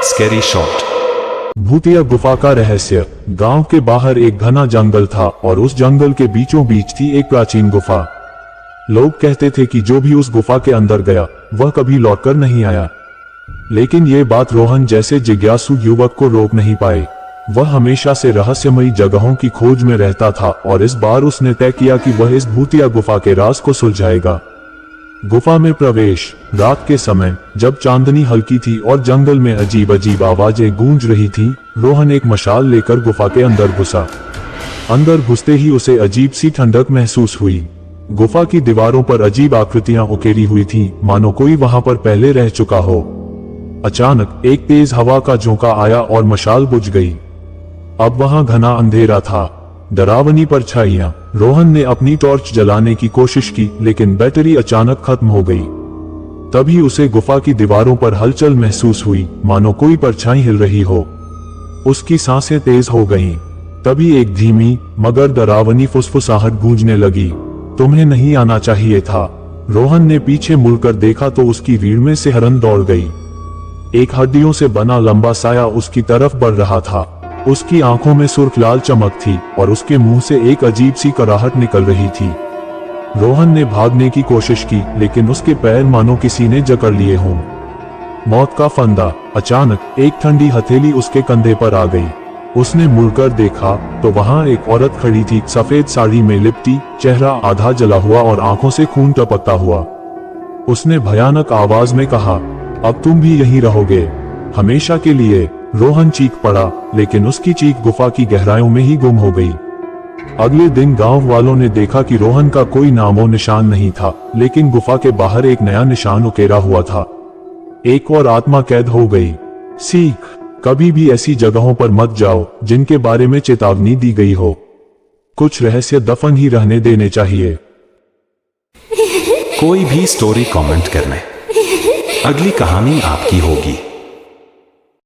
Scary shot. भूतिया गुफा का रहस्य। गांव के बाहर एक घना जंगल था और उस जंगल के बीचों बीच थी एक प्राचीन गुफा। लोग कहते थे कि जो भी उस गुफा के अंदर गया वह कभी लौटकर नहीं आया। लेकिन ये बात रोहन जैसे जिज्ञासु युवक को रोक नहीं पाए। वह हमेशा से रहस्यमयी जगहों की खोज में रहता था और इस बार उसने तय किया कि वह इस भूतिया गुफा के राज को सुलझाएगा। गुफा में प्रवेश। रात के समय जब चांदनी हल्की थी और जंगल में अजीब अजीब आवाजें गूंज रही थीं, रोहन एक मशाल लेकर गुफा के अंदर घुसा। अंदर घुसते ही उसे अजीब सी ठंडक महसूस हुई। गुफा की दीवारों पर अजीब आकृतियां उकेरी हुई थीं, मानो कोई वहां पर पहले रह चुका हो। अचानक एक तेज हवा का झोंका आया और मशाल बुझ गई। अब वहां घना अंधेरा था, डरावनी परछाइयां। रोहन ने अपनी टॉर्च जलाने की कोशिश की, लेकिन बैटरी अचानक खत्म हो गई। तभी उसे गुफा की दीवारों पर हलचल महसूस हुई, मानो कोई परछाई हिल रही हो। उसकी सांसें तेज हो गईं। तभी एक धीमी मगर डरावनी फुसफुसाहट गूंजने लगी। तुम्हें नहीं आना चाहिए था। रोहन ने पीछे मुड़कर देखा तो उसकी रीढ़ में से हरन दौड़ गई। एक हड्डियों से बना लंबा साया उसकी तरफ बढ़ रहा था। उसकी आंखों में सुर्ख लाल चमक थी और उसके मुंह से एक अजीब सी कराहट निकल रही थी। रोहन ने भागने की कोशिश की, लेकिन उसके पैर मानो किसी ने जकड़ लिए हों। मौत का फंदा। अचानक एक ठंडी हथेली उसके कंधे पर आ गई। उसने मुड़कर देखा तो वहां एक औरत खड़ी थी, सफेद साड़ी में लिपटी, चेहरा आधा जला हुआ और आंखों से खून टपकता हुआ। उसने भयानक आवाज में कहा, अब तुम भी यहीं रहोगे हमेशा के लिए। रोहन चीख पड़ा, लेकिन उसकी चीख गुफा की गहराइयों में ही गुम हो गई। अगले दिन गांव वालों ने देखा कि रोहन का कोई नामो निशान नहीं था, लेकिन गुफा के बाहर एक नया निशान उकेरा हुआ था। एक और आत्मा कैद हो गई। सीख, कभी भी ऐसी जगहों पर मत जाओ जिनके बारे में चेतावनी दी गई हो। कुछ रहस्य दफन ही रहने देने चाहिए। कोई भी स्टोरी कमेंट करने, अगली कहानी आपकी होगी।